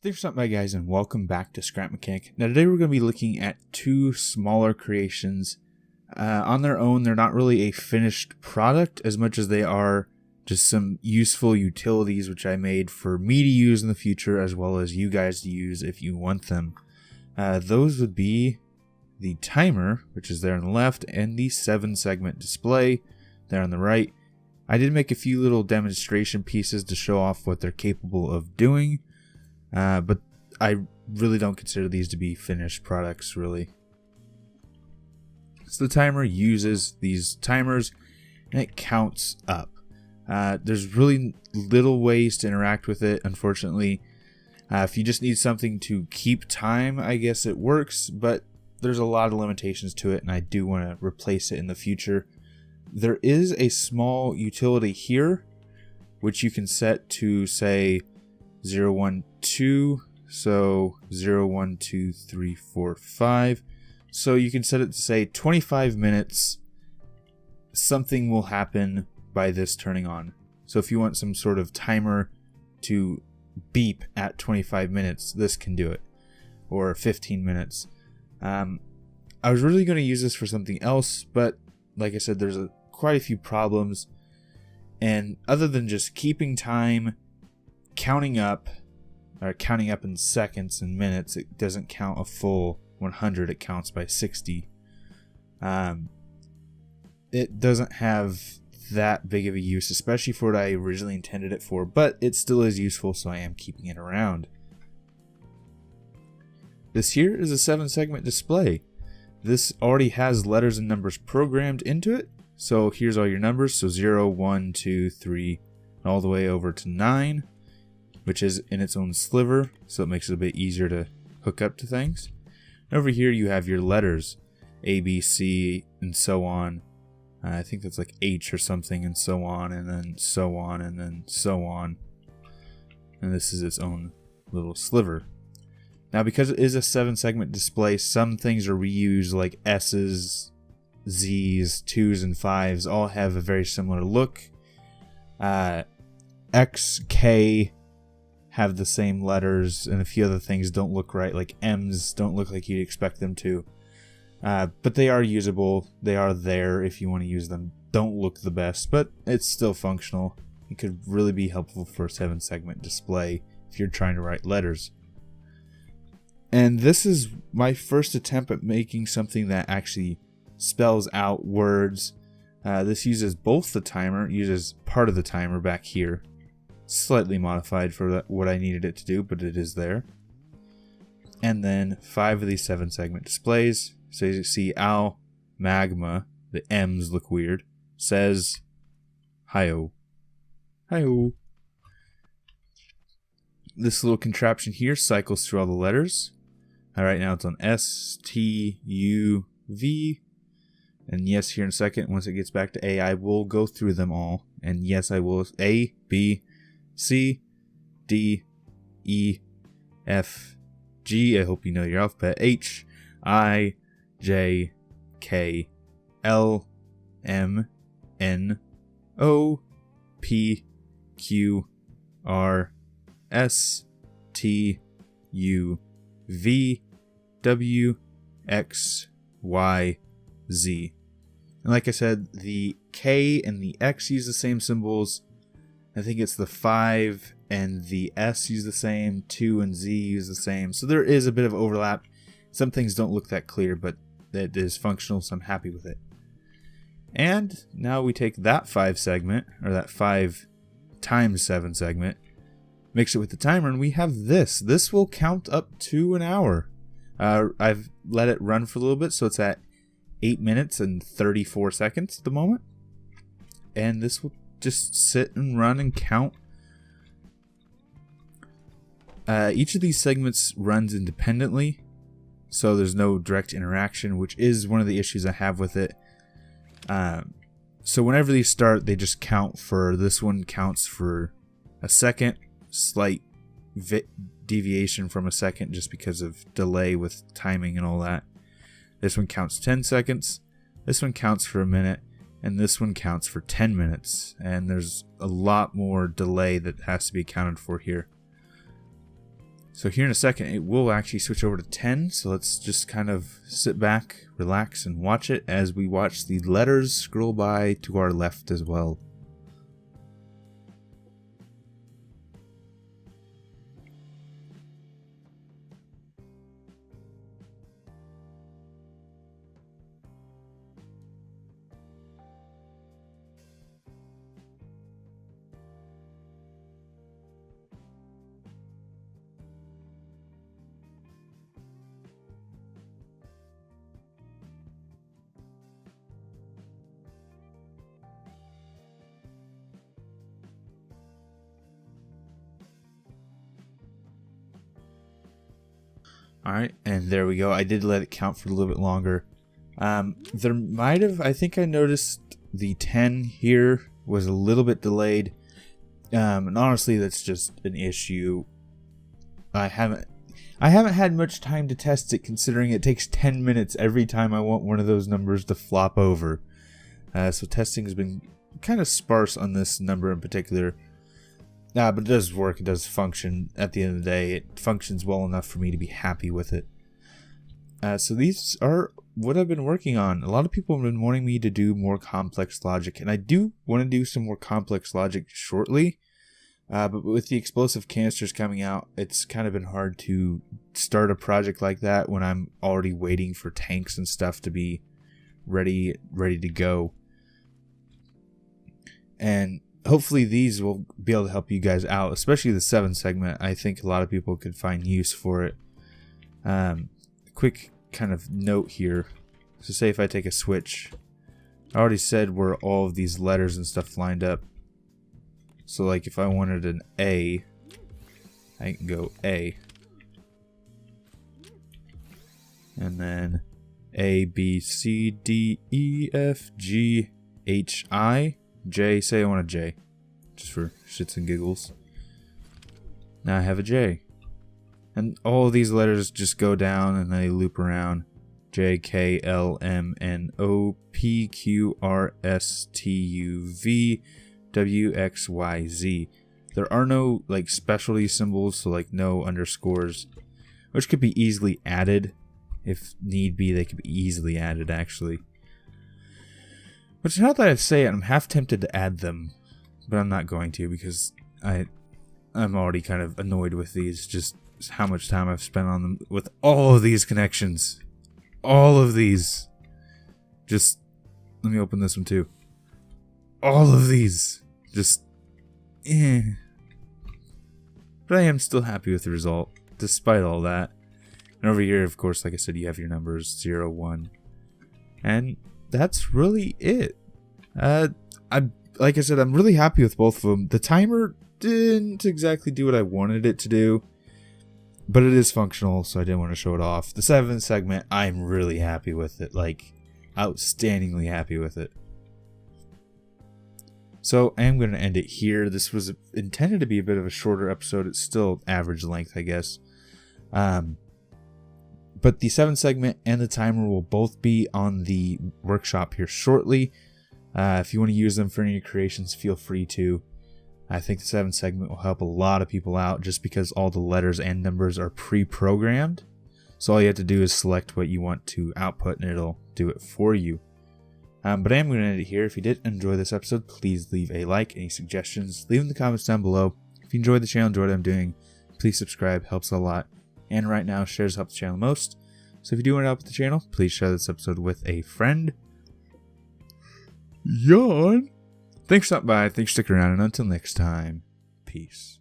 Thanks for stopping by, guys, and welcome back to Scrap Mechanic. Now today we're going to be looking at two smaller creations. On their own, they're not really a finished product as much as they are just some useful utilities which I made for me to use in the future as well as you guys to use if you want them. Those would be the timer, which is there on the left, and the 7-segment display there on the right. I did make a few little demonstration pieces to show off what they're capable of doing. But I really don't consider these to be finished products, really. So the timer uses these timers and it counts up. There's really little ways to interact with it, unfortunately. If you just need something to keep time, I guess it works, but there's a lot of limitations to it, and I do want to replace it in the future. There is a small utility here, which you can set to, say, 0, 1, 2, so 0, 1, 2, 3, 4, 5. So you can set it to say 25 minutes, something will happen by this turning on. So if you want some sort of timer to beep at 25 minutes, this can do it. Or 15 minutes. I was really going to use this for something else, but like I said, there's quite a few problems. And other than just keeping time, counting up in seconds and minutes, it doesn't count a full 100, it counts by 60. It doesn't have that big of a use, especially for what I originally intended it for, but it still is useful, so I am keeping it around. This here is a 7-segment display. This already has letters and numbers programmed into it, so here's all your numbers, so 0, 1, 2, 3, all the way over to 9. Which is in its own sliver, so it makes it a bit easier to hook up to things. And over here you have your letters, A, B, C, and so on. I think that's like H or something, and so on, and then so on, and then so on. And this is its own little sliver. Now, because it is a 7-segment display, some things are reused, like S's, Z's, 2's, and 5's all have a very similar look. X, K have the same letters, and a few other things don't look right, like M's don't look like you'd expect them to. But they are usable. They are there if you want to use them. Don't look the best, but it's still functional. It could really be helpful for a 7-segment display if you're trying to write letters. And this is my first attempt at making something that actually spells out words. This uses both the timer, uses part of the timer back here. Slightly modified for what I needed it to do, but it is there. And then 5 of these 7-segment displays. So you see Magma, the M's look weird, says hi-oh. Hi-oh. This little contraption here cycles through all the letters. Right now it's on S, T, U, V. And yes, here in a second, once it gets back to A, I will go through them all. And yes, I will. A, B, C, D, E, F, G, I hope you know your alphabet, H, I, J, K, L, M, N, O, P, Q, R, S, T, U, V, W, X, Y, Z. And like I said, the K and the X use the same symbols. I think it's the 5 and the S use the same, 2 and Z use the same. So there is a bit of overlap. Some things don't look that clear, but it is functional, so I'm happy with it. And now we take that 5-segment, or that 5 times 7 segment, mix it with the timer, and we have this. This will count up to an hour. I've let it run for a little bit, so it's at 8 minutes and 34 seconds at the moment. And this will just sit and run and count. Each of these segments runs independently, so there's no direct interaction, which is one of the issues I have with it. So whenever these start, they just count for, this one counts for a second, slight deviation from a second just because of delay with timing and all that. This one counts 10 seconds, this one counts for a minute, and this one counts for 10 minutes, and there's a lot more delay that has to be accounted for here. So here in a second, it will actually switch over to 10. So let's just kind of sit back, relax, and watch it as we watch the letters scroll by to our left as well. Alright, and there we go. I did let it count for a little bit longer. There might have, I think I noticed the 10 here was a little bit delayed. And honestly, that's just an issue. I haven't had much time to test it, considering it takes 10 minutes every time I want one of those numbers to flop over. So testing has been kind of sparse on this number in particular. But it does work, it does function. At the end of the day, it functions well enough for me to be happy with it. So these are what I've been working on. A lot of people have been wanting me to do more complex logic, and I do want to do some more complex logic shortly. But with the explosive canisters coming out, it's kind of been hard to start a project like that when I'm already waiting for tanks and stuff to be ready to go. And hopefully these will be able to help you guys out, especially the 7 segment. I think a lot of people could find use for it. Quick kind of note here. So say if I take a switch, I already said where all of these letters and stuff lined up. So like if I wanted an A, I can go A. And then A, B, C, D, E, F, G, H, I, J. Say I want a J, just for shits and giggles. Now I have a J. And all of these letters just go down and they loop around. J, K, L, M, N, O, P, Q, R, S, T, U, V, W, X, Y, Z. There are no like specialty symbols, so like no underscores, which could be easily added. If need be, they could be easily added actually. Which, now that I say it, I'm half tempted to add them, but I'm not going to because I'm already kind of annoyed with these, just how much time I've spent on them with all of these connections. All of these. Just, let me open this one too. All of these. Just, But I am still happy with the result, despite all that. And over here, of course, like I said, you have your numbers 0, 1. And that's really it. Like I said, I'm really happy with both of them. The timer didn't exactly do what I wanted it to do, but it is functional, so I didn't want to show it off. The 7th segment, I'm really happy with it. Like, outstandingly happy with it. So I am going to end it here. This was intended to be a bit of a shorter episode. It's still average length, I guess. But the 7th segment and the timer will both be on the workshop here shortly. If you want to use them for any of your creations, feel free to. I think the 7th segment will help a lot of people out just because all the letters and numbers are pre-programmed. So all you have to do is select what you want to output and it'll do it for you. But I am going to end it here. If you did enjoy this episode, please leave a like. Any suggestions, leave in the comments down below. If you enjoyed the channel, enjoyed what I'm doing, please subscribe. Helps a lot. And right now, shares help the channel most. So if you do want to help with the channel, please share this episode with a friend. Yawn. Thanks for stopping by. Thanks for sticking around. And until next time, peace.